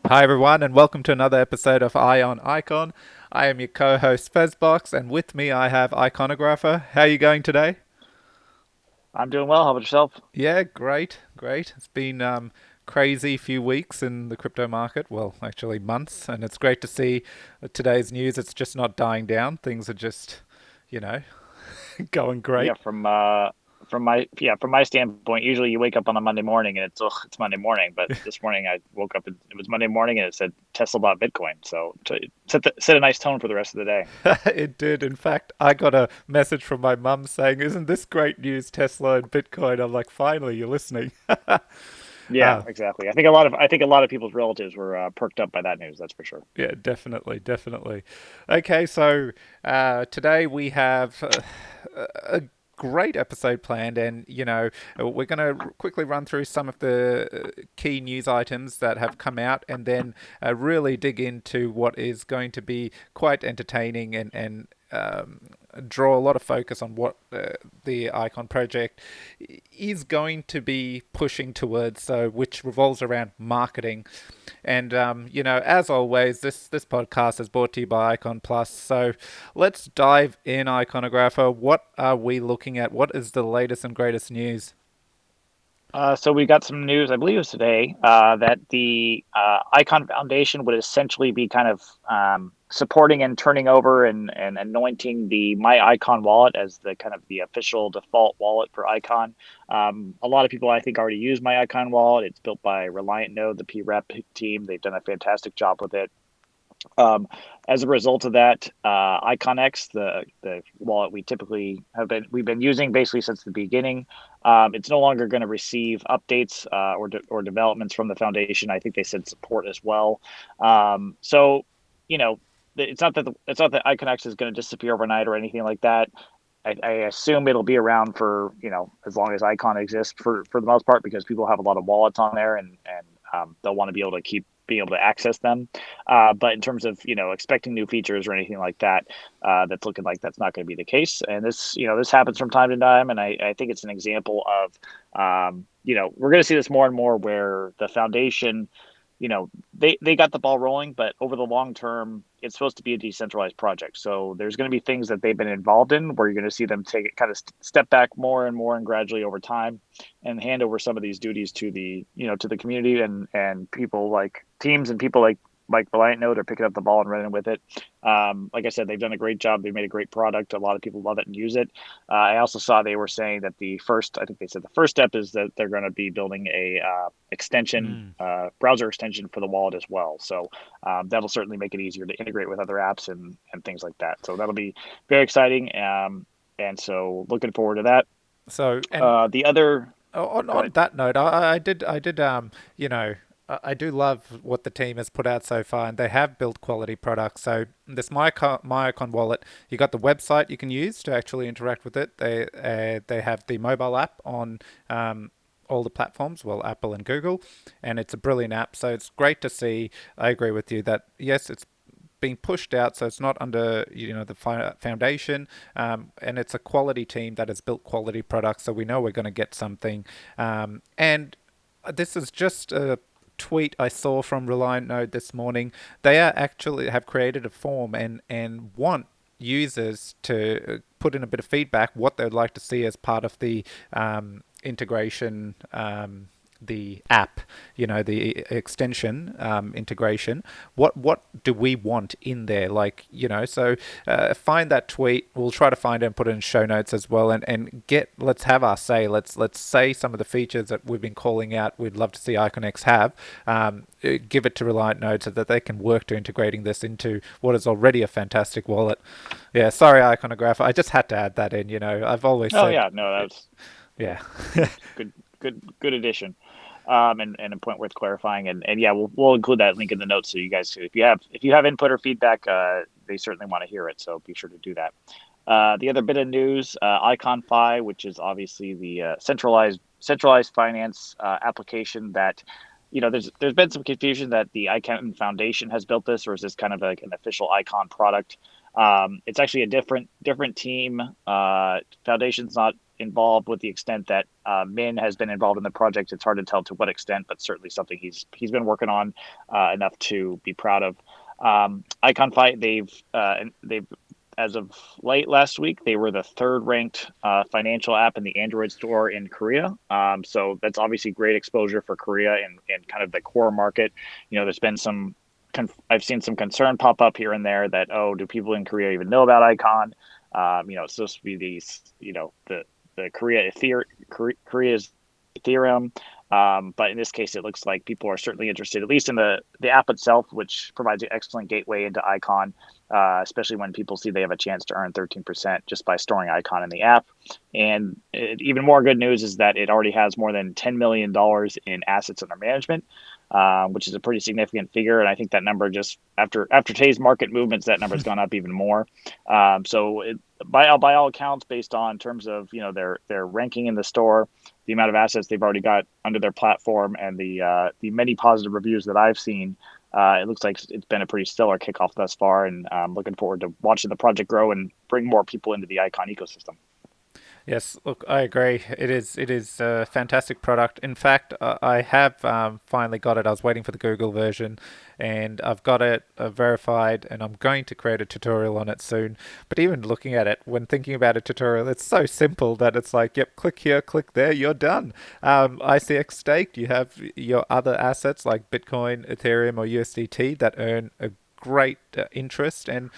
Hi everyone, and welcome to another episode of Eye on Icon. I am your co-host Fezbox, and with me I have Iconographer. How are you going today? I'm doing well. How about yourself? Yeah, great, great. It's been crazy few weeks in the crypto market. Well, actually months, and it's great to see today's news. It's just not dying down. Things are just, you know, going Yeah, great. from my standpoint, usually you wake up on a Monday morning and it's Monday morning. But this morning I woke up and it was Monday morning and it said Tesla bought Bitcoin. So to set a nice tone for the rest of the day. It did. In fact, I got a message from my mum saying, "Isn't this great news, Tesla and Bitcoin?" I'm like, "Finally, you're listening." Yeah, Ah, exactly. I think a lot of people's relatives were perked up by that news. That's for sure. yeah, definitely, definitely. Okay, so today we have a great episode planned, and we're going to quickly run through some of the key news items that have come out, and then really dig into what is going to be quite entertaining and draw a lot of focus on what the Icon project is going to be pushing towards, so which revolves around marketing. And as always, this podcast is brought to you by Icon Plus. So let's dive in, Iconographer. What are we looking at? What is the latest and greatest news? So we got some news, I believe it was today, that the Icon Foundation would essentially be kind of supporting and turning over and anointing the MyICON wallet as the kind of the official default wallet for Icon. A lot of people, I think, already use MyICON wallet. It's built by Reliant Node, the P-Rep team. They've done a fantastic job with it. Um, as a result of that, IconX, the wallet we've been using basically since the beginning, it's no longer going to receive updates or developments from the foundation. I think they said support as well. So, you know, it's not that IconX is going to disappear overnight or anything like that. I assume it'll be around for as long as Icon exists for the most part because people have a lot of wallets on there and they'll want to be able to keep being able to access them. But in terms of expecting new features or anything like that, that's looking like that's not going to be the case. And this happens from time to time, and I think it's an example of we're going to see this more and more where the foundation they got the ball rolling, but over the long term, it's supposed to be a decentralized project. So there's going to be things that they've been involved in where you're going to see them take it kind of step back more and more and gradually over time and hand over some of these duties to the community and people like teams and people like Reliant Node are picking up the ball and running with it. Like I said, they've done a great job. They made a great product. A lot of people love it and use it. I also saw they were saying that I think they said the first step is that they're going to be building a extension, Mm. browser extension for the wallet as well. So that'll certainly make it easier to integrate with other apps and things like that. So that'll be very exciting. And so looking forward to that. So, and The other, on go on ahead. that note, I did I do love what the team has put out so far, and they have built quality products. So this MyIcon wallet, you got the website you can use to actually interact with it. They have the mobile app on all the platforms, well, Apple and Google, and it's a brilliant app. So it's great to see. I agree with you that yes, it's being pushed out, so it's not under the foundation, and it's a quality team that has built quality products. So we know we're going to get something, and this is just a tweet I saw from Reliant Node this morning. They are actually have created a form and want users to put in a bit of feedback what they'd like to see as part of the integration, the app, the extension integration. What do we want in there? Like, so find that tweet. We'll try to find it and put it in show notes as well, and let's have our say. Let's say some of the features that we've been calling out. We'd love to see IconX have. Give it to Reliant Node so that they can work to integrating this into what is already a fantastic wallet. Yeah, sorry, Iconographer. I just had to add that in. I've always Oh said, yeah, no, that's yeah. good addition. And a point worth clarifying. And yeah, we'll include that link in the notes so you guys, if you have input or feedback, they certainly want to hear it. So be sure to do that. The other bit of news, IconFi, which is obviously the centralized finance application that there's been some confusion that the Icon Foundation has built this, or is this kind of like an official Icon product? It's actually a different team. Foundation's not involved with the extent that Min has been involved in the project. It's hard to tell to what extent, but certainly something he's been working on enough to be proud of. IconFi, they've as of late last week, they were the third ranked financial app in the Android store in Korea. So that's obviously great exposure for Korea and kind of the core market. There's been I've seen some concern pop up here and there that, oh, do people in Korea even know about Icon? It's supposed to be these, the Korea's Ethereum. But in this case, it looks like people are certainly interested, at least in the app itself, which provides an excellent gateway into Icon, especially when people see they have a chance to earn 13% just by storing Icon in the app. And even more good news is that it already has more than $10 million in assets under management, which is a pretty significant figure. And I think that number just after today's market movements, that number has gone up even more. By all accounts, based on terms of their ranking in the store, the amount of assets they've already got under their platform, and the many positive reviews that I've seen, it looks like it's been a pretty stellar kickoff thus far. And I'm looking forward to watching the project grow and bring more people into the Icon ecosystem. Yes, look, I agree. It is a fantastic product. In fact, I have finally got it. I was waiting for the Google version, and I've got it verified, and I'm going to create a tutorial on it soon. But even looking at it, when thinking about a tutorial, it's so simple that it's like, yep, click here, click there, you're done. ICX staked, you have your other assets like Bitcoin, Ethereum, or USDT that earn a great interest, and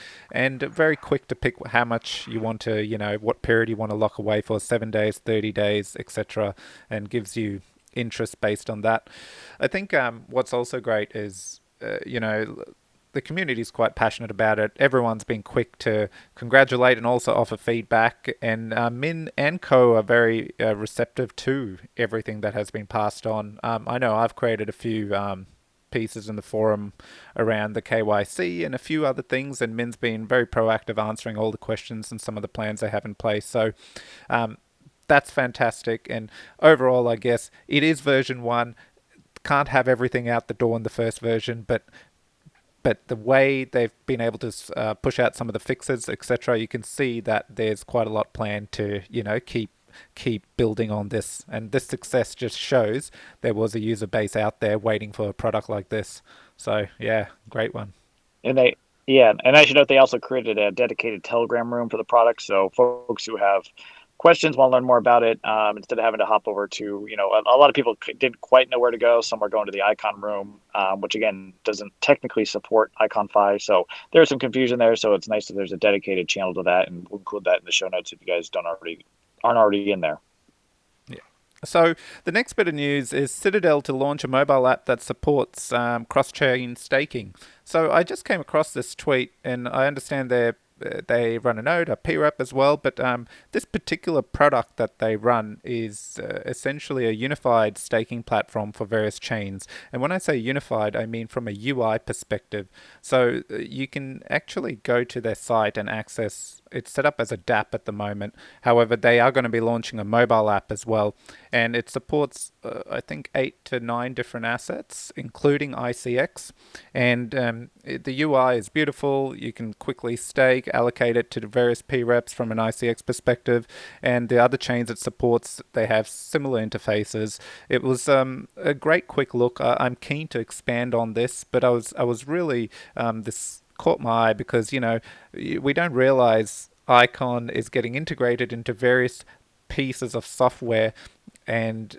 very quick to pick how much you want to, what period you want to lock away for, 7 days, 30 days, etc., and gives you interest based on that. I think what's also great is, the community is quite passionate about it. Everyone's been quick to congratulate and also offer feedback, and Min and Co are very receptive to everything that has been passed on. I know I've created a few pieces in the forum around the KYC and a few other things, and Min's been very proactive answering all the questions and some of the plans they have in place. So that's fantastic. And overall, I guess it is version one. Can't have everything out the door in the first version, but the way they've been able to push out some of the fixes, etc., you can see that there's quite a lot planned to, keep building on this. And this success just shows there was a user base out there waiting for a product like this. So yeah, great one. And yeah, and I should note they also created a dedicated Telegram room for the product. So folks who have questions, want to learn more about it, instead of having to hop over to, a lot of people didn't quite know where to go. Some are going to the Icon room, which again doesn't technically support IconFi. So there's some confusion there. So it's nice that there's a dedicated channel to that, and we'll include that in the show notes if you guys aren't already in there. So the next bit of news is Citadel to launch a mobile app that supports cross-chain staking. So I just came across this tweet, and I understand they run a node, a PREP as well, but this particular product that they run is essentially a unified staking platform for various chains. And when I say unified, I mean from a UI perspective. So you can actually go to their site and access. It's set up as a DApp at the moment. However, they are going to be launching a mobile app as well, and it supports I think 8 to 9 different assets, including ICX. And the UI is beautiful. You can quickly stake, allocate it to the various PREPs from an ICX perspective, and the other chains it supports, they have similar interfaces. It was a great quick look. I'm keen to expand on this, but I was really this caught my eye because we don't realize Icon is getting integrated into various pieces of software, and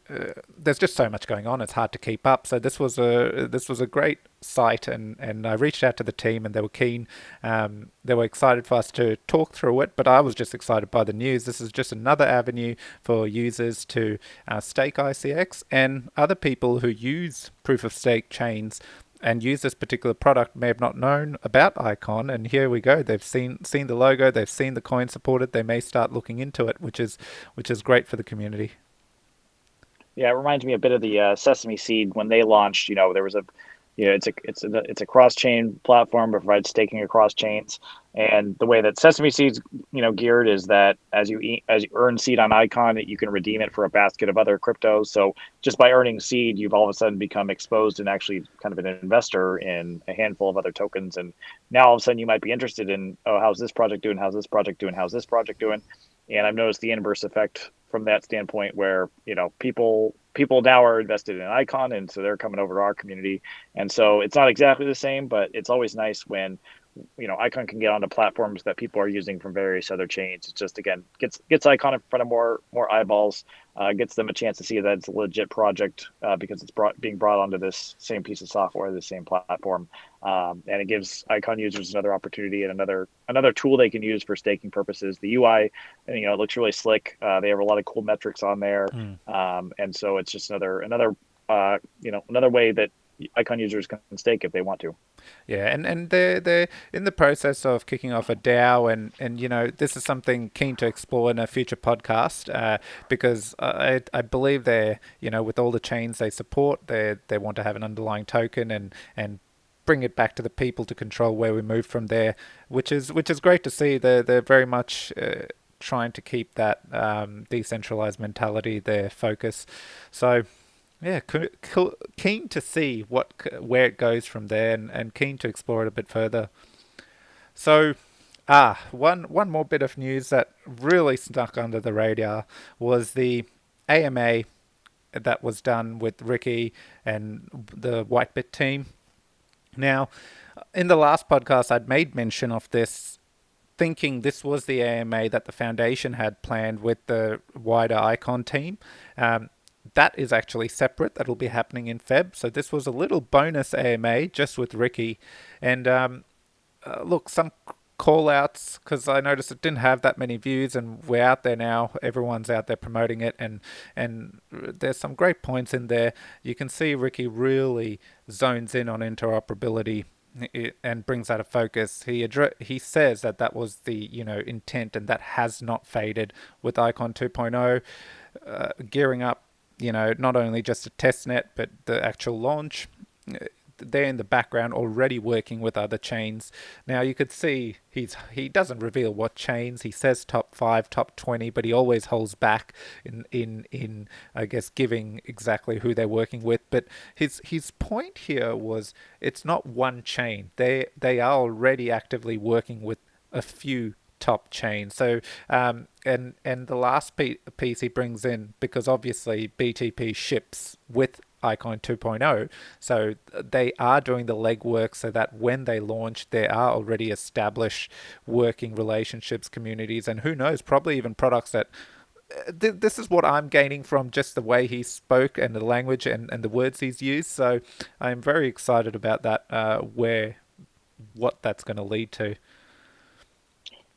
there's just so much going on. It's hard to keep up. So this was a great site, and I reached out to the team, and they were keen. They were excited for us to talk through it, but I was just excited by the news. This is just another avenue for users to stake ICX, and other people who use proof of stake chains and use this particular product may have not known about Icon, and here we go. They've seen the logo, they've seen the coin supported. They may start looking into it, which is great for the community. Yeah, it reminds me a bit of the Sesame Seed when they launched. There was a big push to get people to use it. And then they kind of it's a cross chain platform that provides staking across chains. And the way that Sesame Seed's geared is that as you earn seed on Icon, you can redeem it for a basket of other cryptos. So just by earning seed, you've all of a sudden become exposed and actually kind of an investor in a handful of other tokens. And now all of a sudden you might be interested in, oh, how's this project doing? How's this project doing? How's this project doing? And I've noticed the inverse effect from that standpoint, where people now are invested in Icon, and so they're coming over to our community. And so it's not exactly the same, but it's always nice when Icon can get onto platforms that people are using from various other chains. It just again gets Icon in front of more eyeballs, gets them a chance to see that it's a legit project, because it's being brought onto this same piece of software, the same platform, and it gives Icon users another opportunity and another tool they can use for staking purposes. The UI, it looks really slick. They have a lot of cool metrics on there, Mm. and so it's just another way that Icon users can stake if they want to. Yeah, and they're in the process of kicking off a DAO, and this is something keen to explore in a future podcast, because I believe they're with all the chains they support, they want to have an underlying token and bring it back to the people to control where we move from there, which is great to see. They're very much trying to keep that decentralized mentality their focus. So yeah, keen to see where it goes from there, and keen to explore it a bit further. So, one more bit of news that really snuck under the radar was the AMA that was done with Ricky and the WhiteBIT team. Now, in the last podcast, I'd made mention of this, thinking this was the AMA that the foundation had planned with the wider Icon team. That is actually separate. That'll be happening in Feb. So this was a little bonus AMA just with Ricky. And look, some call outs, because I noticed it didn't have that many views, and we're out there now. Everyone's out there promoting it, and there's some great points in there. You can see Ricky really zones in on interoperability and brings out a focus. He says that was the intent, and that has not faded with Icon 2.0, gearing up. Not only just a test net, but the actual launch. They're in the background already working with other chains. Now you could see he doesn't reveal what chains. He says top 5, top 20, but he always holds back in I guess giving exactly who they're working with. But his point here was it's not one chain. They are already actively working with a few top chains. So and the last piece he brings in, because obviously BTP ships with Icon 2.0, so they are doing the legwork so that when they launch, there are already established working relationships, communities, and who knows, probably even products that this is what I'm gaining from just the way he spoke and the language and the words he's used. So I'm very excited about that, what that's going to lead to.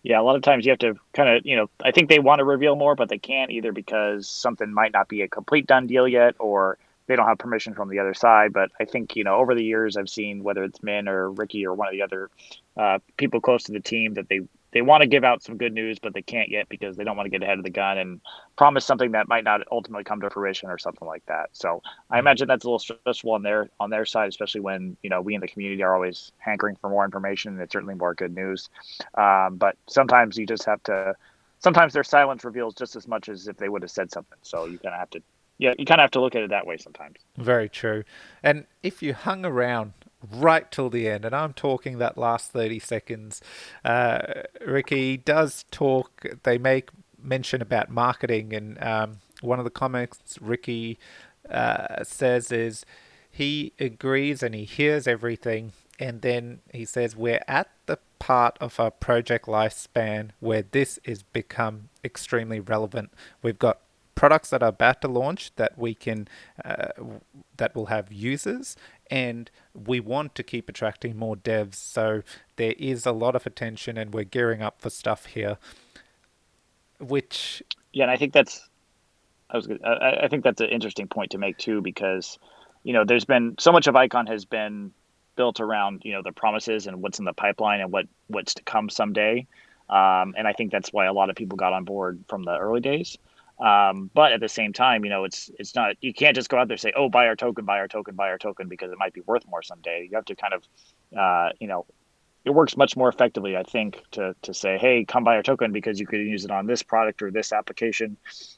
Yeah, a lot of times you have to kind of, I think they want to reveal more, but they can't, either because something might not be a complete done deal yet, or they don't have permission from the other side. But I think, over the years, I've seen, whether it's Min or Ricky or one of the other people close to the team, that they want to give out some good news, but they can't yet because they don't want to get ahead of the gun and promise something that might not ultimately come to fruition or something like that. So I Mm. imagine that's a little stressful on their side, especially when we in the community are always hankering for more information, and it's certainly more good news. But sometimes you just have to. Sometimes their silence reveals just as much as if they would have said something. So you kind of have to. Yeah, you kind of have to look at it that way sometimes. Very true. And if you hung around right till the end, and I'm talking that last 30 seconds, Ricky does talk, they make mention about marketing, and one of the comments Ricky says is he agrees and he hears everything, and then he says, we're at the part of our project lifespan where this is become extremely relevant. We've got products that are about to launch that we can that will have users, and we want to keep attracting more devs, so there is a lot of attention and we're gearing up for stuff here, which Yeah, and I think that's I think that's an interesting point to make too, because there's been so much of Icon has been built around the promises and what's in the pipeline and what's to come someday, and I think that's why a lot of people got on board from the early days. But at the same time, it's not, you can't just go out there and say, oh, buy our token, buy our token, buy our token, because it might be worth more someday. You have to kind of, it works much more effectively, I think, to say, hey, come buy our token because you could use it on this product or this application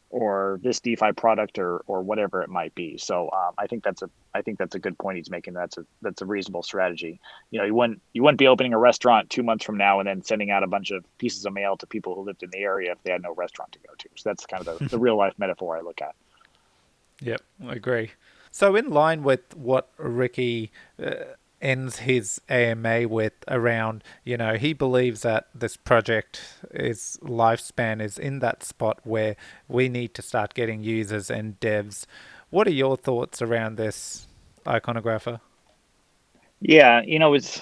or this DeFi product or whatever it might be. So I think that's a good point he's making. That's a reasonable strategy. You wouldn't be opening a restaurant 2 months from now and then sending out a bunch of pieces of mail to people who lived in the area if they had no restaurant to go to. So that's kind of the real life metaphor I look at. Yep, I agree. So, in line with what Ricky ends his AMA with around, he believes that this project is lifespan is in that spot where we need to start getting users and devs. What are your thoughts around this, iconographer? Yeah, it's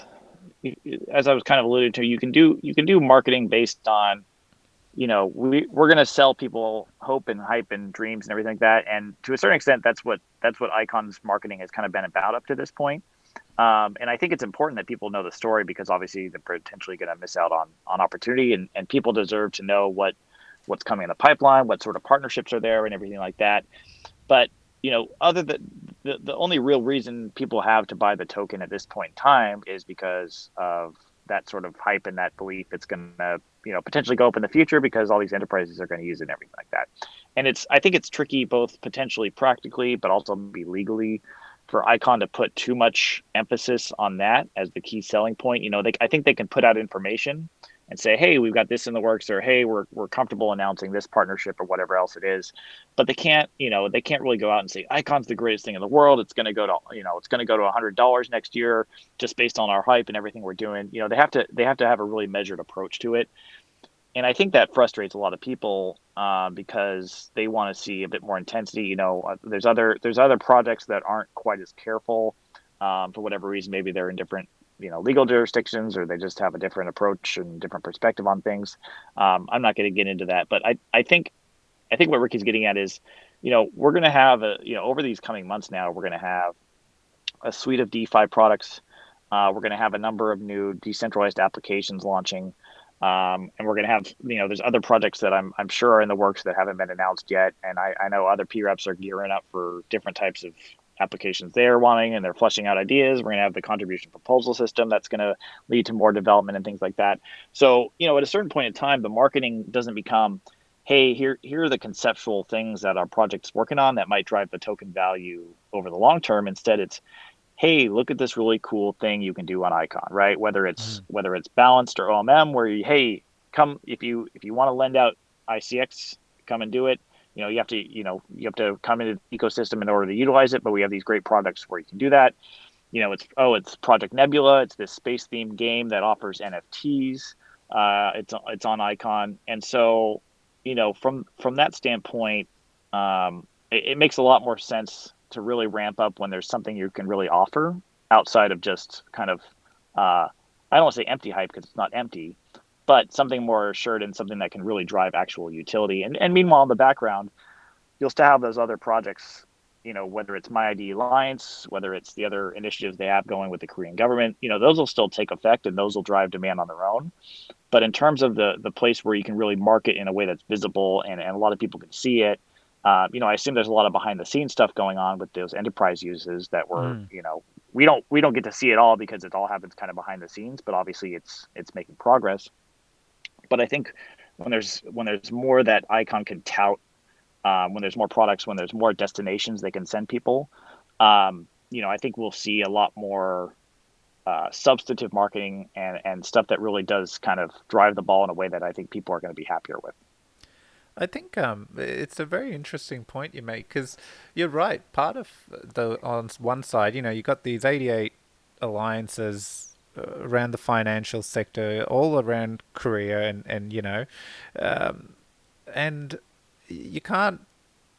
as I was kind of alluding to, you can do marketing based on, we're going to sell people hope and hype and dreams and everything like that, and to a certain extent that's what Icon's marketing has kind of been about up to this point. And I think it's important that people know the story because obviously they're potentially going to miss out on opportunity, and people deserve to know what's coming in the pipeline, what sort of partnerships are there and everything like that. But other than the only real reason people have to buy the token at this point in time is because of that sort of hype and that belief it's going to potentially go up in the future because all these enterprises are going to use it and everything like that. And I think it's tricky both potentially practically but also maybe legally for Icon to put too much emphasis on that as the key selling point. I think they can put out information and say, hey, we've got this in the works, or hey, we're comfortable announcing this partnership or whatever else it is. But they can't really go out and say Icon's the greatest thing in the world. It's going to go to it's going to go to $100 next year just based on our hype and everything we're doing. They have to have a really measured approach to it, and I think that frustrates a lot of people because they want to see a bit more intensity. There's other projects that aren't quite as careful for whatever reason. Maybe they're in different legal jurisdictions, or they just have a different approach and different perspective on things. I'm not going to get into that, but I think what Ricky's getting at is, we're going to have over these coming months now, we're going to have a suite of DeFi products. We're going to have a number of new decentralized applications launching. And we're going to have, there's other projects that I'm sure are in the works that haven't been announced yet. And I know other P reps are gearing up for different types of applications they're wanting, and they're fleshing out ideas. We're going to have the contribution proposal system that's going to lead to more development and things like that. So, at a certain point in time, the marketing doesn't become, hey, here are the conceptual things that our project's working on that might drive the token value over the long term. Instead, it's, hey, look at this really cool thing you can do on Icon, right? Whether it's balanced or OMM, where hey, come if you want to lend out ICX, come and do it. You have to come into the ecosystem in order to utilize it, but we have these great products where you can do that. It's Project Nebula. It's this space themed game that offers NFTs. It's on Icon, and so from that standpoint, it makes a lot more sense to really ramp up when there's something you can really offer outside of just kind of I don't want to say empty hype because it's not empty, but something more assured and something that can really drive actual utility. And meanwhile, in the background, you'll still have those other projects, whether it's MyID Alliance, whether it's the other initiatives they have going with the Korean government, those will still take effect and those will drive demand on their own. But in terms of the place where you can really market in a way that's visible and a lot of people can see it, I assume there's a lot of behind the scenes stuff going on with those enterprise uses that were, Mm. we don't get to see it all because it all happens kind of behind the scenes, but obviously it's making progress. But I think when there's more that Icon can tout, when there's more products, when there's more destinations they can send people, I think we'll see a lot more substantive marketing and stuff that really does kind of drive the ball in a way that I think people are going to be happier with. I think it's a very interesting point you make because you're right. Part of the on one side, you got these 88 alliances around the financial sector, all around Korea, um, and you can't.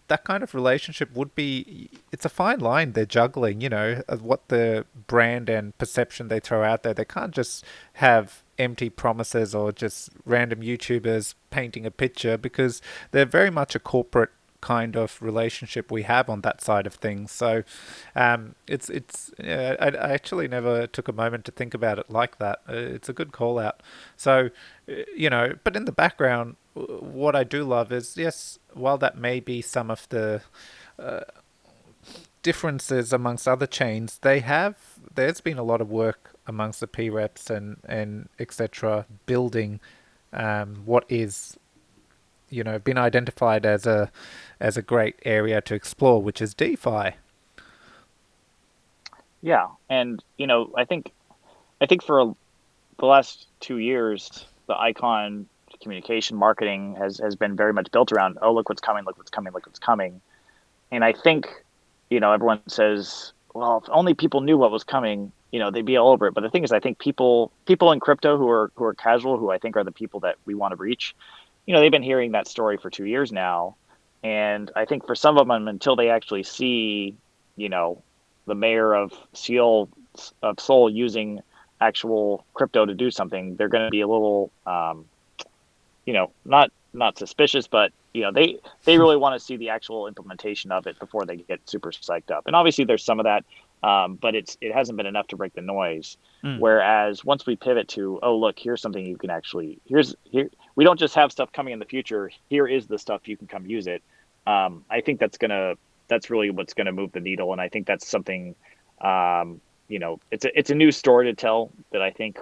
That kind of relationship would be. It's a fine line they're juggling. Of what the brand and perception they throw out there. They can't just have empty promises or just random YouTubers painting a picture because they're very much a corporate kind of relationship we have on that side of things. So it's I actually never took a moment to think about it like that. It's a good call out. So but in the background. what I do love is, yes, while that may be some of the differences amongst other chains, there's been a lot of work amongst the P reps and etc. building what is been identified as a great area to explore, which is DeFi. Yeah, and I think for the last 2 years, the Icon communication marketing has been very much built around, oh, look what's coming, look what's coming, look what's coming. And I think, everyone says, well, if only people knew what was coming, they'd be all over it. But the thing is, I think people in crypto who are casual, who I think are the people that we want to reach, they've been hearing that story for 2 years now. And I think for some of them, until they actually see, you know, the mayor of Seoul using actual crypto to do something, they're going to be a little, not suspicious, but they really want to see the actual implementation of it before they get super psyched up. And obviously, there's some of that, but it hasn't been enough to break the noise. Mm. Whereas once we pivot to, oh, look, here's something you can actually here we don't just have stuff coming in the future. Here is the stuff you can come use it. I think that's really what's gonna move the needle, and I think that's something. It's a new story to tell that I think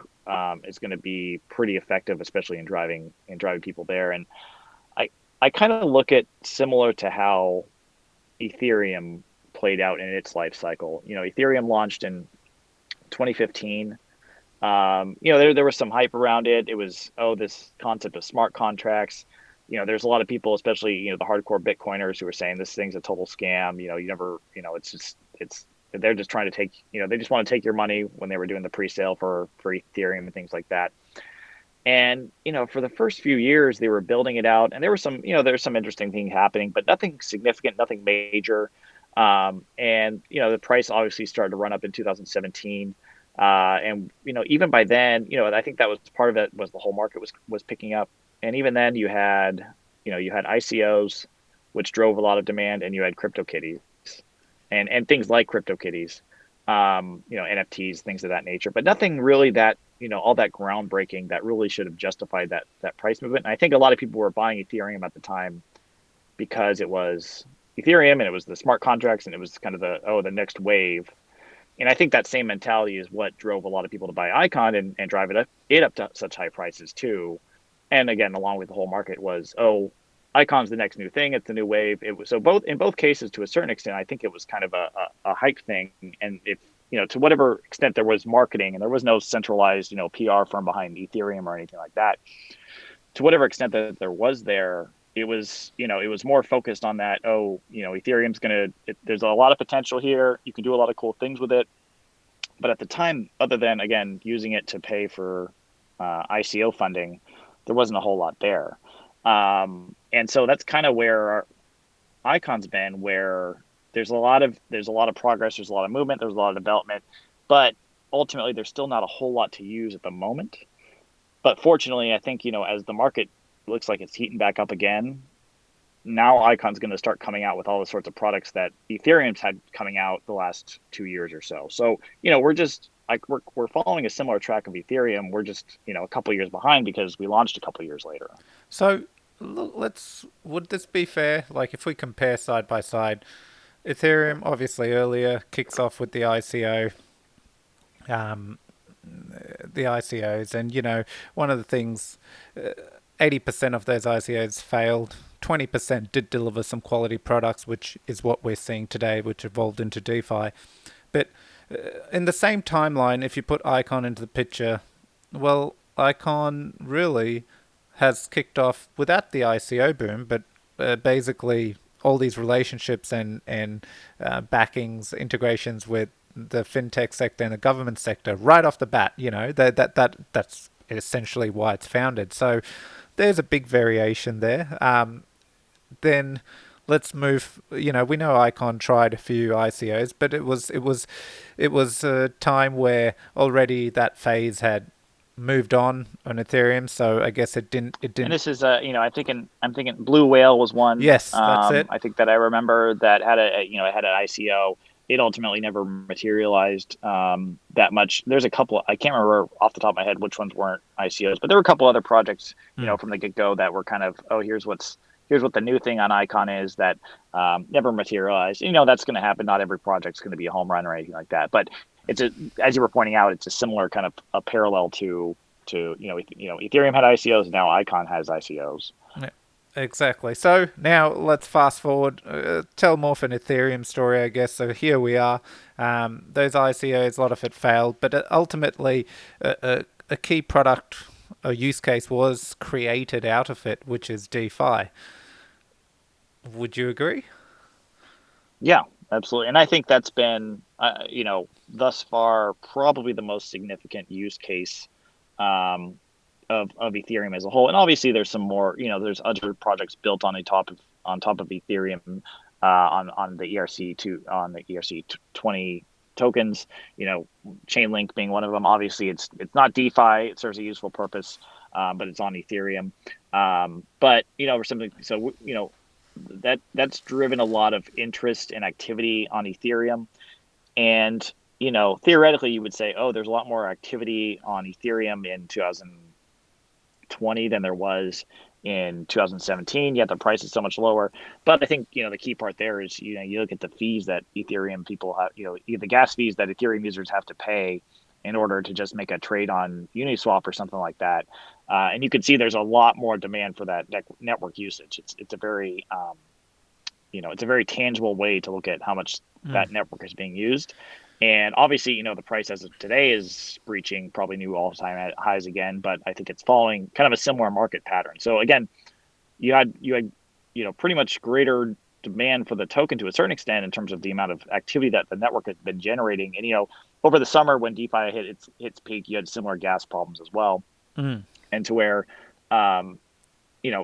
is going to be pretty effective, especially in driving people there. And I kind of look at similar to how Ethereum played out in its life cycle. Ethereum launched in 2015. There was some hype around it. It was, oh, this concept of smart contracts. There's a lot of people, especially the hardcore Bitcoiners, who are saying this thing's a total scam. You never, it's they're just trying to take, they just want to take your money when they were doing the pre-sale for Ethereum and things like that. And for the first few years, they were building it out, and there's some interesting things happening, but nothing significant, nothing major. And the price obviously started to run up in 2017. And even by then, I think that was part of it, was the whole market was picking up. And even then, you had ICOs, which drove a lot of demand, and you had CryptoKitties and things like CryptoKitties, NFTs, things of that nature, but nothing really that, all that groundbreaking that really should have justified that price movement. And I think a lot of people were buying Ethereum at the time because it was Ethereum and it was the smart contracts and it was kind of the next wave. And I think that same mentality is what drove a lot of people to buy Icon and drive it up to such high prices too. And again, along with the whole market was, oh, Icon's the next new thing. It's the new wave. It was, so in both cases, to a certain extent, I think it was kind of a hype thing. And if, to whatever extent there was marketing and there was no centralized, PR firm behind Ethereum or anything like that, to whatever extent that there was there, it was more focused on that. Oh, Ethereum's there's a lot of potential here. You can do a lot of cool things with it. But at the time, other than, again, using it to pay for ICO funding, there wasn't a whole lot there. And so that's kind of where our Icon's been, where there's a lot of progress, there's a lot of movement, there's a lot of development, but ultimately there's still not a whole lot to use at the moment. But fortunately, I think, as the market looks like it's heating back up again, now Icon's going to start coming out with all the sorts of products that Ethereum's had coming out the last 2 years or so. So, we're just like, we're following a similar track of Ethereum. We're just, a couple of years behind because we launched a couple of years later. So would this be fair? Like if we compare side by side, Ethereum obviously earlier kicks off with the ICO, um, the ICOs, and one of the things, 80% of those ICOs failed. 20% did deliver some quality products, which is what we're seeing today, which evolved into DeFi. But in the same timeline, if you put Icon into the picture, well, Icon really has kicked off without the ICO boom, but basically all these relationships and backings, integrations with the fintech sector and the government sector right off the bat. That's essentially why it's founded. So there's a big variation there. Then let's move. We know Icon tried a few ICOs, but it was a time where already that phase had moved on Ethereum. So I guess it didn't. And this is, I'm thinking Blue Whale was one. Yes, that's it. I think that I remember that had it had an ICO. it ultimately never materialized that much. There's a couple, I can't remember off the top of my head which ones weren't ICOs, but there were a couple other projects, Mm. from the get go that were kind of, oh, here's what the new thing on Icon is that never materialized. That's going to happen. Not every project's going to be a home run or anything like that, but as you were pointing out, it's a similar kind of a parallel to Ethereum had ICOs, now Icon has ICOs. Yeah, exactly. So now let's fast forward, tell more of an Ethereum story, I guess. So here we are. Those ICOs, a lot of it failed, but ultimately, a key product, a use case was created out of it, which is DeFi. Would you agree? Yeah, absolutely. And I think that's been, thus far, probably the most significant use case um, of Ethereum as a whole. And obviously, there's some more. There's other projects built on top of Ethereum on the ERC20 tokens. Chainlink being one of them. Obviously, it's not DeFi. It serves a useful purpose, but it's on Ethereum. But or something. So that's driven a lot of interest and activity on Ethereum. And theoretically, you would say, oh, there's a lot more activity on Ethereum in 2020 than there was in 2017. Yet the price is so much lower. But I think the key part there is you look at the fees that Ethereum people have, the gas fees that Ethereum users have to pay in order to just make a trade on Uniswap or something like that. And you can see there's a lot more demand for that network usage. It's a very tangible way to look at how much Mm. that network is being used. And obviously, the price as of today is breaching probably new all-time highs again, but I think it's following kind of a similar market pattern. So again, you had pretty much greater demand for the token to a certain extent in terms of the amount of activity that the network has been generating. And over the summer when DeFi hit its peak, you had similar gas problems as well, Mm. and to where um,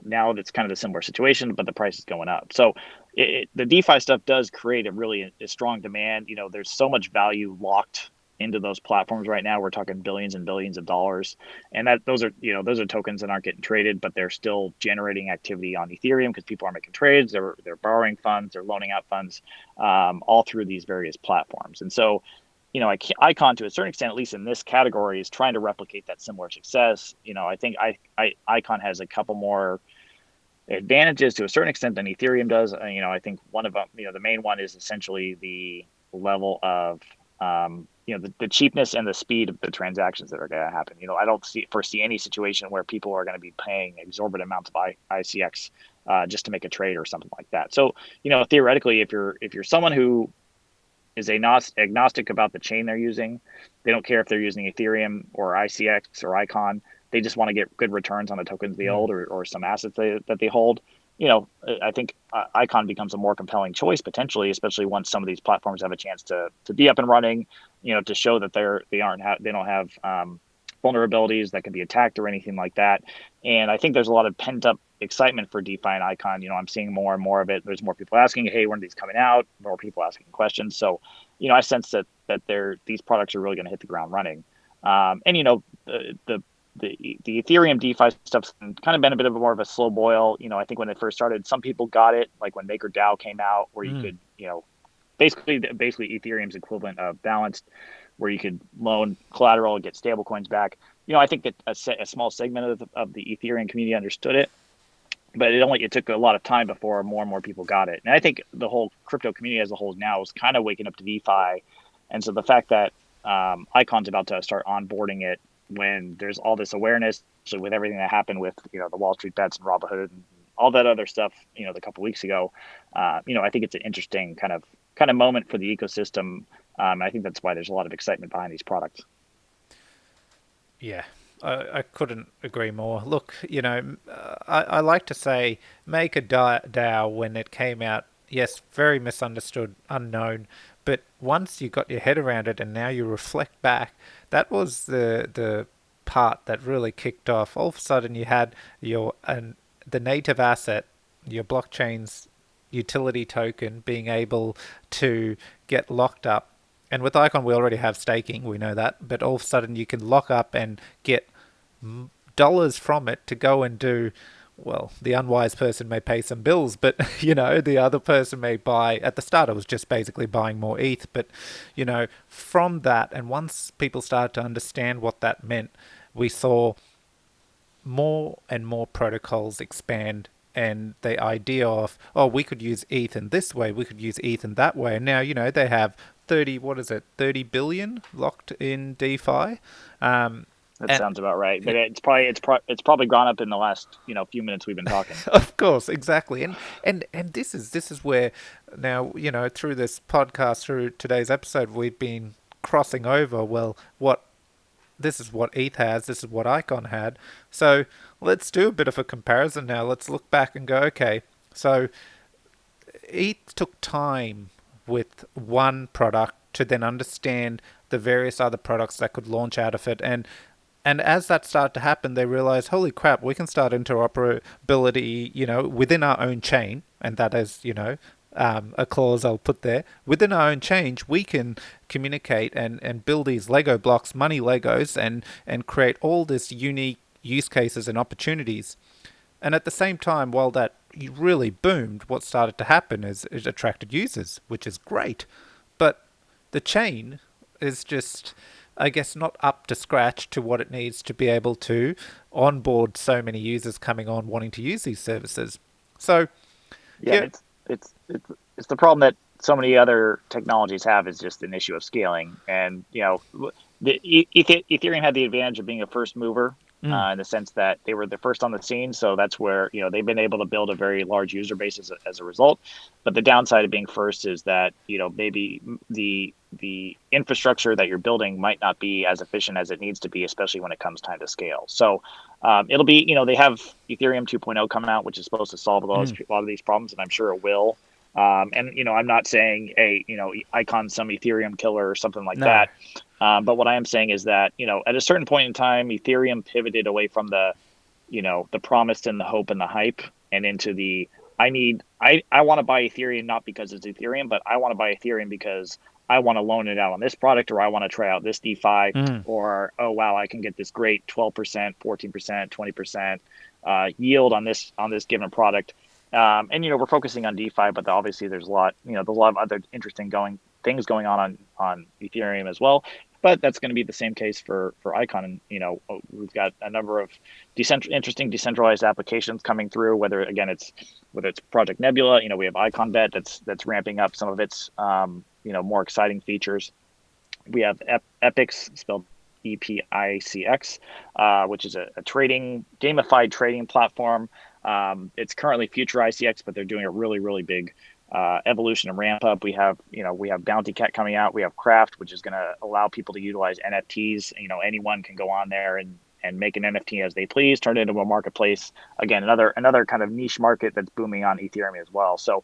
now it's kind of a similar situation, but the price is going up. So the DeFi stuff does create a strong demand. There's so much value locked into those platforms right now. We're talking billions and billions of dollars, and those are tokens that aren't getting traded, but they're still generating activity on Ethereum because people are making trades. They're borrowing funds, they're loaning out funds, all through these various platforms. And so Icon, to a certain extent, at least in this category, is trying to replicate that similar success. I think Icon has a couple more advantages to a certain extent than Ethereum does. I think one of them, the main one is essentially the level of, the cheapness and the speed of the transactions that are going to happen. I don't foresee any situation where people are going to be paying exorbitant amounts of ICX just to make a trade or something like that. So, theoretically, if you're someone who is agnostic about the chain they're using. They don't care if they're using Ethereum or ICX or Icon. They just want to get good returns on the tokens they Mm. hold or some assets that they hold. I think Icon becomes a more compelling choice potentially, especially once some of these platforms have a chance to be up and running. To show that they don't have vulnerabilities that can be attacked or anything like that. And I think there's a lot of pent up excitement for DeFi and Icon. I'm seeing more and more of it. There's more people asking, "Hey, when are these coming out?" More people asking questions. So, I sense that these products are really going to hit the ground running. And the Ethereum DeFi stuff's kind of been a bit of more of a slow boil. I think when it first started, some people got it, like when MakerDAO came out, where you Mm. could, basically Ethereum's equivalent of balanced, where you could loan collateral and get stable coins back. I think that a small segment of the Ethereum community understood it, but it took a lot of time before more and more people got it. And I think the whole crypto community as a whole now is kind of waking up to DeFi, and so the fact that Icon's about to start onboarding it when there's all this awareness, especially with everything that happened with the Wall Street bets and Robinhood and all that other stuff, a couple weeks ago, I think it's an interesting kind of moment for the ecosystem. I think that's why there's a lot of excitement behind these products. Yeah, I couldn't agree more. Look, I like to say make a DAO when it came out. Yes, very misunderstood, unknown. But once you got your head around it and now you reflect back, that was the part that really kicked off. All of a sudden you had the native asset, your blockchain's utility token being able to get locked up. And with Icon, we already have staking, we know that. But all of a sudden, you can lock up and get dollars from it to go and do well, the unwise person may pay some bills, but the other person may buy. At the start, it was just basically buying more ETH, but from that, and once people started to understand what that meant, we saw more and more protocols expand. And the idea of, oh, we could use ETH in this way, we could use ETH in that way. And now, they have 30 billion locked in DeFi. That And sounds about right. But it's probably gone up in the last few minutes we've been talking. of course, exactly. And this is where now, through this podcast, through today's episode, we've been crossing over, well, what this is what ETH has, this is what Icon had. So let's do a bit of a comparison now. Let's look back and go, okay, so ETH took time with one product to then understand the various other products that could launch out of it. And as that started to happen, they realized, holy crap, we can start interoperability, within our own chain. And that is, a clause I'll put there. Within our own chain, we can communicate and build these Lego blocks, money Legos, and create all this unique use cases and opportunities. And at the same time, while that really boomed, what started to happen is it attracted users, which is great. But the chain is just, I guess, not up to scratch to what it needs to be able to onboard so many users coming on wanting to use these services. So, Yeah, yeah, it's the problem that so many other technologies have, is just an issue of scaling. And Ethereum had the advantage of being a first mover, in the sense that they were the first on the scene. So that's where they've been able to build a very large user base as a result. But the downside of being first is that maybe the infrastructure that you're building might not be as efficient as it needs to be, especially when it comes time to scale. So it'll be, they have Ethereum 2.0 coming out, which is supposed to solve a lot of these problems, and I'm sure it will. And I'm not saying Icon some Ethereum killer or something like no. that. But what I am saying is that at a certain point in time, Ethereum pivoted away from the promise and the hope and the hype, and into the I want to buy Ethereum not because it's Ethereum, but I want to buy Ethereum because I want to loan it out on this product, or I want to try out this DeFi, or oh wow, I can get this great 12%, 14%, 20% yield on this given product. And we're focusing on DeFi, but obviously there's a lot of other interesting things going on Ethereum as well. But that's going to be the same case for Icon. And we've got a number of interesting decentralized applications coming through. Whether it's Project Nebula, we have IconBet that's ramping up some of its more exciting features. We have Epix, spelled EPICX, which is a gamified trading platform. It's currently Future ICX, but they're doing a really, really big evolution and ramp up. We have Bounty Cat coming out. We have Craft, which is going to allow people to utilize NFTs. Anyone can go on there and make an NFT as they please, turn it into a marketplace. Again, another kind of niche market that's booming on Ethereum as well. So,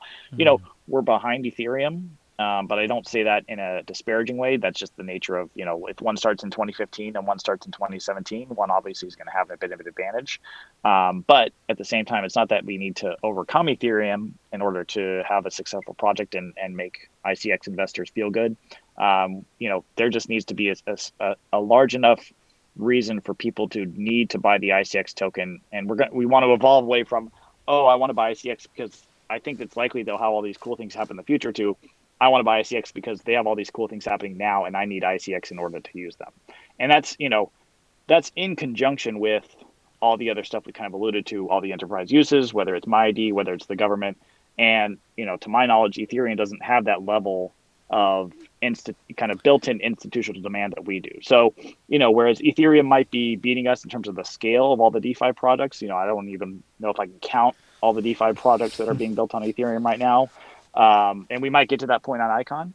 we're behind Ethereum. But I don't say that in a disparaging way. That's just the nature of, if one starts in 2015 and one starts in 2017, one obviously is going to have a bit of an advantage. But at the same time, it's not that we need to overcome Ethereum in order to have a successful project and make ICX investors feel good. There just needs to be a large enough reason for people to need to buy the ICX token. And we want to evolve away from, oh, I want to buy ICX because I think it's likely they'll have all these cool things happen in the future too. I want to buy ICX because they have all these cool things happening now, and I need ICX in order to use them. And that's in conjunction with all the other stuff we kind of alluded to, all the enterprise uses, whether it's MyID, whether it's the government. And, to my knowledge, Ethereum doesn't have that level of kind of built-in institutional demand that we do. So, whereas Ethereum might be beating us in terms of the scale of all the DeFi products, I don't even know if I can count all the DeFi products that are being built on Ethereum right now. And we might get to that point on Icon.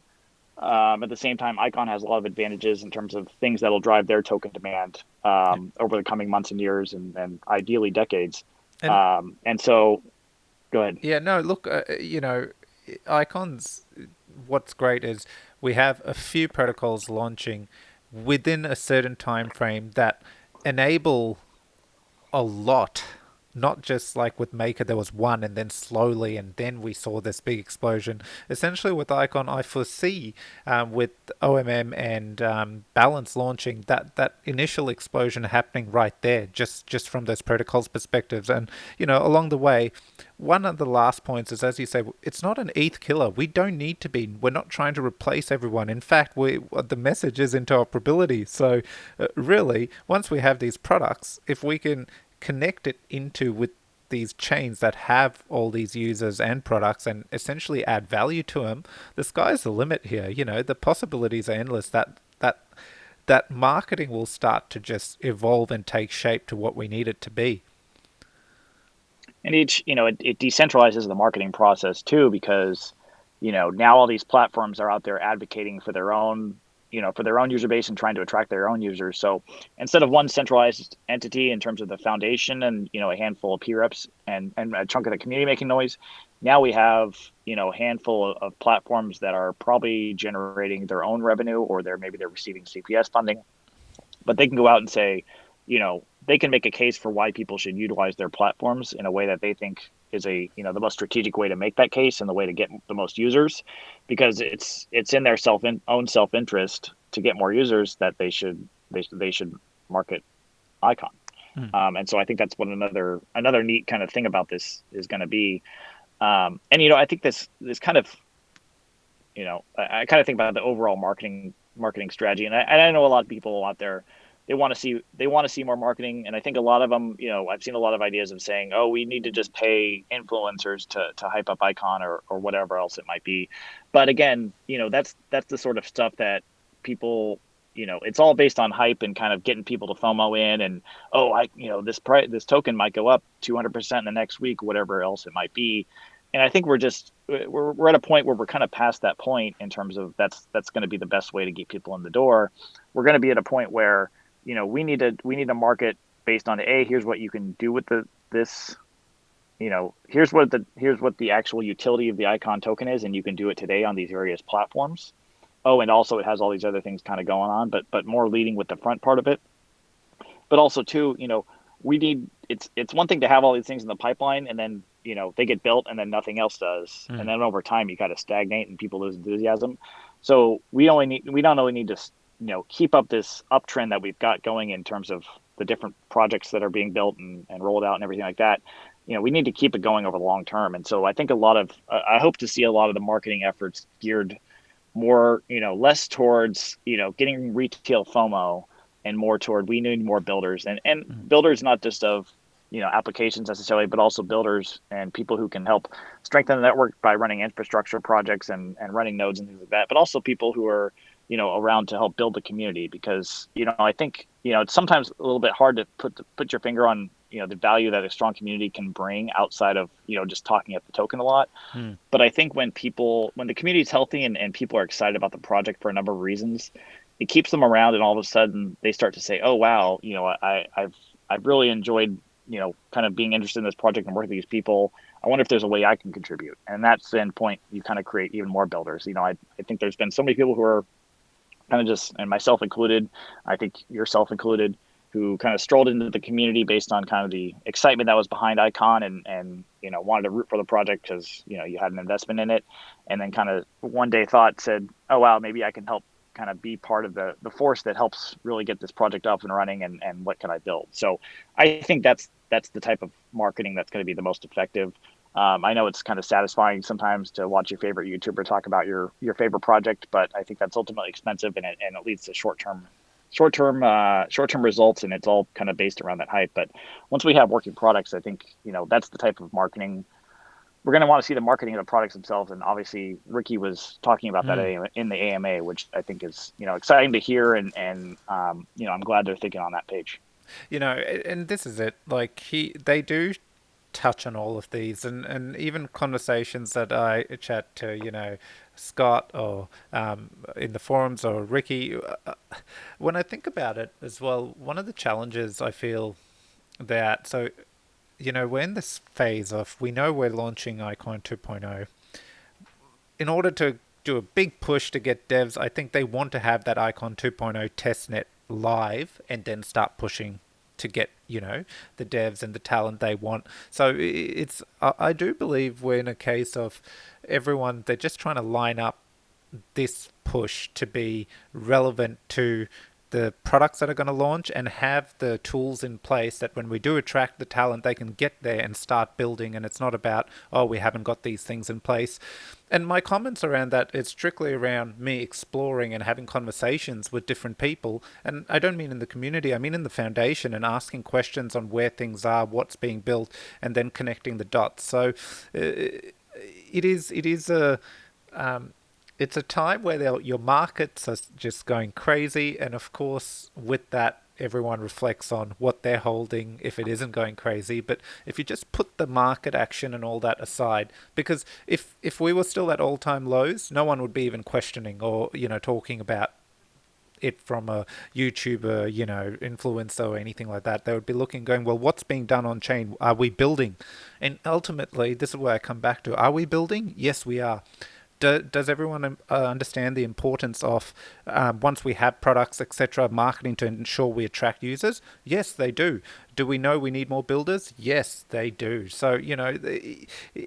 At the same time, Icon has a lot of advantages in terms of things that will drive their token demand over the coming months and years, and ideally decades. And so, go ahead. Yeah, no, look, Icon's, what's great is we have a few protocols launching within a certain time frame that enable a lot not just like with Maker, there was one and then slowly, and then we saw this big explosion. Essentially, with Icon, I foresee with OMM and Balance launching that initial explosion happening right there, just from those protocols perspectives. And along the way, one of the last points is, as you say, it's not an ETH killer. We don't need to be. We're not trying to replace everyone. In fact, the message is interoperability. So, really, once we have these products, if we can connect it into with these chains that have all these users and products and essentially add value to them, the sky's the limit here. The possibilities are endless. That marketing will start to just evolve and take shape to what we need it to be. And it decentralizes the marketing process too, because, now all these platforms are out there advocating for their own, for their own user base and trying to attract their own users. So instead of one centralized entity in terms of the foundation and, a handful of peer reps and a chunk of the community making noise, now we have, a handful of platforms that are probably generating their own revenue, or maybe they're receiving CPS funding, but they can go out and say, they can make a case for why people should utilize their platforms in a way that they think is the most strategic way to make that case and the way to get the most users, because it's in their own self interest to get more users that they should market Icon. And so I think that's what another neat kind of thing about this is going to be. And I think this kind of, I kind of think about the overall marketing strategy, and I know a lot of people out there, they want to see more marketing, and I think a lot of them, I've seen a lot of ideas of saying, oh, we need to just pay influencers to hype up Icon or whatever else it might be. But again, that's the sort of stuff that people, it's all based on hype and kind of getting people to FOMO in, and this token might go up 200% in the next week, whatever else it might be. And I think we're at a point where we're kind of past that point in terms of that's going to be the best way to get people in the door. We're going to be at a point where, we need to market based on here's what you can do with this, here's what the actual utility of the Icon token is, and you can do it today on these various platforms. Oh, and also it has all these other things kind of going on, but more leading with the front part of it. But also too, it's one thing to have all these things in the pipeline, and then they get built and then nothing else does, and then over time you kind of stagnate and people lose enthusiasm. So we don't only need to keep up this uptrend that we've got going in terms of the different projects that are being built and rolled out and everything like that. We need to keep it going over the long term. And so I think I hope to see a lot of the marketing efforts geared more, less towards, getting retail FOMO and more toward, we need more builders and builders, not just of, applications necessarily, but also builders and people who can help strengthen the network by running infrastructure projects and running nodes and things like that, but also people who are, around to help build the community, because, I think, it's sometimes a little bit hard to put your finger on, the value that a strong community can bring outside of, just talking up the token a lot. But I think when the community is healthy and people are excited about the project for a number of reasons, it keeps them around, and all of a sudden they start to say, oh, wow, I've really enjoyed, kind of being interested in this project and working with these people. I wonder if there's a way I can contribute. And that's the end point. You kind of create even more builders. I think there's been so many people who are kind of just, and myself included, I think yourself included, who kind of strolled into the community based on kind of the excitement that was behind Icon and wanted to root for the project because, you had an investment in it. And then kind of one day said, oh, wow, maybe I can help kind of be part of the force that helps really get this project up and running, and what can I build? So I think that's the type of marketing that's going to be the most effective. I know it's kind of satisfying sometimes to watch your favorite YouTuber talk about your favorite project, but I think that's ultimately expensive, and it leads to short-term results, and it's all kind of based around that hype. But once we have working products, I think, that's the type of marketing we're going to want to see, the marketing of the products themselves. And obviously Ricky was talking about that in the AMA, which I think is, exciting to hear. And I'm glad they're thinking on that page. And this is it. Like they do touch on all of these, and even conversations that I chat to, Scott or in the forums, or Ricky, when I think about it as well, one of the challenges I feel we're in this phase of, we know we're launching Icon 2.0. In order to do a big push to get devs, I think they want to have that Icon 2.0 testnet live and then start pushing to get the devs and the talent they want. So it's I do believe we're in a case of everyone, they're just trying to line up this push to be relevant to the products that are going to launch and have the tools in place that when we do attract the talent, they can get there and start building. And it's not about, oh, we haven't got these things in place. And my comments around that, it's strictly around me exploring and having conversations with different people. And I don't mean in the community, I mean in the foundation, and asking questions on where things are, what's being built, and then connecting the dots. So it is a it's a time where your markets are just going crazy, and of course, with that, everyone reflects on what they're holding if it isn't going crazy. But if you just put the market action and all that aside, because if we were still at all-time lows, no one would be even questioning or talking about it from a YouTuber, influencer or anything like that. They would be looking, going, well, what's being done on chain? Are we building? And ultimately, this is where I come back to: are we building? Yes, we are. Does everyone understand the importance of once we have products, etc., marketing to ensure we attract users? Yes, they do. Do we know we need more builders? Yes, they do. So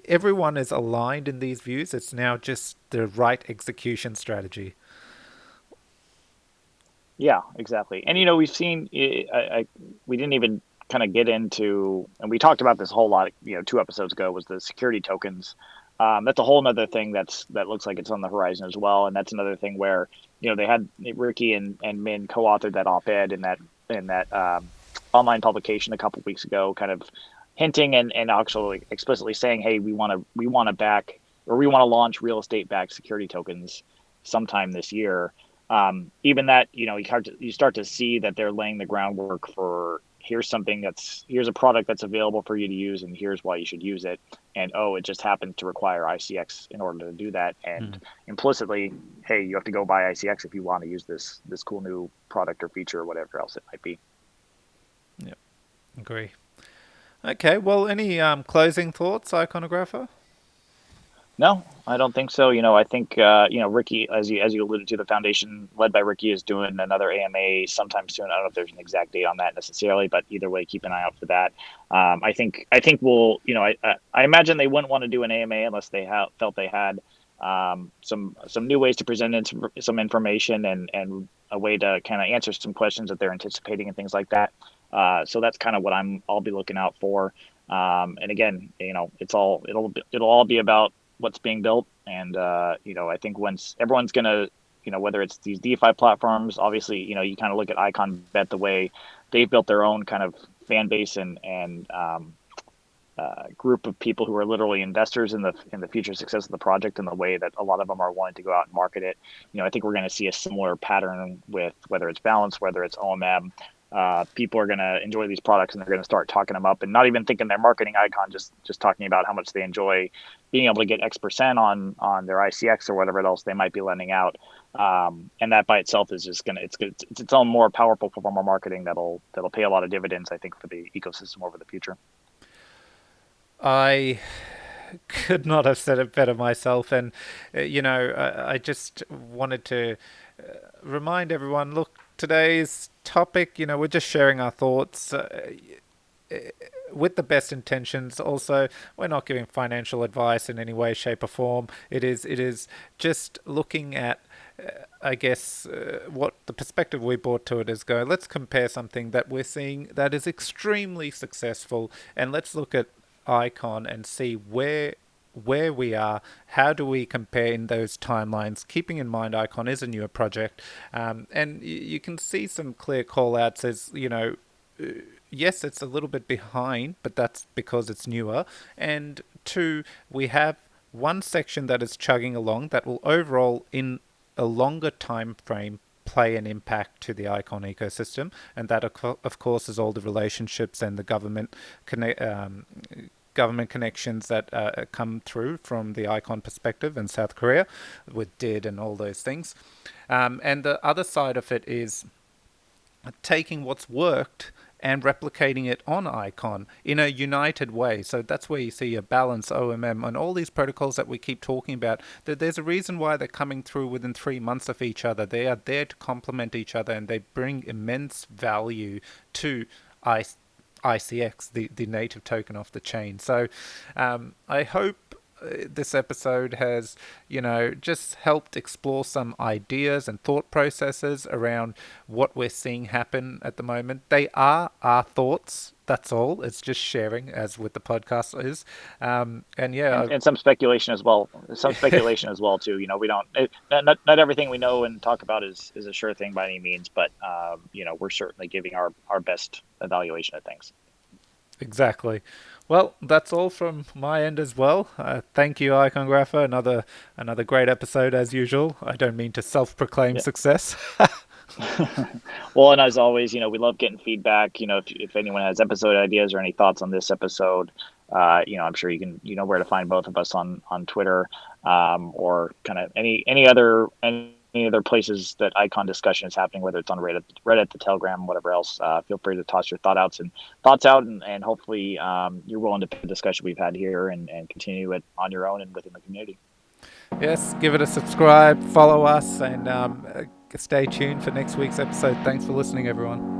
everyone is aligned in these views. It's now just the right execution strategy. Yeah, exactly. And we've seen, we didn't even kind of get into, and we talked about this a whole lot, 2 episodes ago, was the security tokens. That's a whole nother thing that looks like it's on the horizon as well. And that's another thing where, they had Ricky and Min co-authored that op-ed in that online publication a couple weeks ago, kind of hinting and actually explicitly saying, hey, we want to back, or we want to launch real estate backed security tokens sometime this year. Even that, you start to see that they're laying the groundwork for, here's a product that's available for you to use, and here's why you should use it. And it just happens to require ICX in order to do that. And implicitly, hey, you have to go buy ICX if you want to use this cool new product or feature or whatever else it might be. Yep, agree. Okay, well, any closing thoughts, Iconographer? No, I don't think so. I think Ricky, as you alluded to, the foundation led by Ricky is doing another AMA sometime soon. I don't know if there's an exact date on that necessarily, but either way, keep an eye out for that. I think we'll, I imagine they wouldn't want to do an AMA unless they felt they had some new ways to present some information and a way to kind of answer some questions that they're anticipating and things like that. So that's kind of what I'll be looking out for. And again, it'll all be about what's being built. And, I think once everyone's going to, whether it's these DeFi platforms, obviously, you kind of look at IconBet, the way they've built their own kind of fan base and group of people who are literally investors in the future success of the project, and the way that a lot of them are wanting to go out and market it. I think we're going to see a similar pattern with whether it's Balance, whether it's OMM. People are going to enjoy these products, and they're going to start talking them up, and not even thinking they're marketing Icon, just talking about how much they enjoy being able to get X% on their ICX or whatever else they might be lending out. And that by itself is just it's its own more powerful form of marketing that'll pay a lot of dividends, I think, for the ecosystem over the future. I could not have said it better myself. And, I just wanted to remind everyone, look, today's topic, we're just sharing our thoughts with the best intentions. Also, we're not giving financial advice in any way, shape, or form. It is just looking at, I guess, what the perspective we brought to it is, go, let's compare something that we're seeing that is extremely successful, and let's look at Icon and see where we are, how do we compare in those timelines, keeping in mind Icon is a newer project, and you can see some clear call outs as, yes, it's a little bit behind, but that's because it's newer. And two, we have one section that is chugging along that will overall, in a longer time frame, play an impact to the Icon ecosystem, and that of course is all the relationships and the government connections that come through from the Icon perspective in South Korea with DID and all those things. And the other side of it is taking what's worked and replicating it on Icon in a united way. So that's where you see a Balance, OMM, and all these protocols that we keep talking about. There's a reason why they're coming through within 3 months of each other. They are there to complement each other, and they bring immense value to ICX, the native token off the chain. So I hope this episode has, just helped explore some ideas and thought processes around what we're seeing happen at the moment. They are our thoughts. That's all. It's just sharing, as with the podcast is. And yeah, And some speculation as well. Some speculation as well too. We don't not everything we know and talk about is a sure thing by any means, but we're certainly giving our best evaluation of things. exactly. Well, that's all from my end as well. Thank you, Iconographer. Another great episode as usual. I don't mean to self-proclaim Yeah. success. Well, and as always, we love getting feedback. If anyone has episode ideas or any thoughts on this episode, I'm sure you know where to find both of us on Twitter, or kind of any other places that Icon discussion is happening, whether it's on Reddit, the Telegram, whatever else. Feel free to toss your thoughts out, and hopefully you're willing to pick the discussion we've had here and continue it on your own and within the community. Yes, give it a subscribe, follow us, and stay tuned for next week's episode. Thanks for listening, everyone.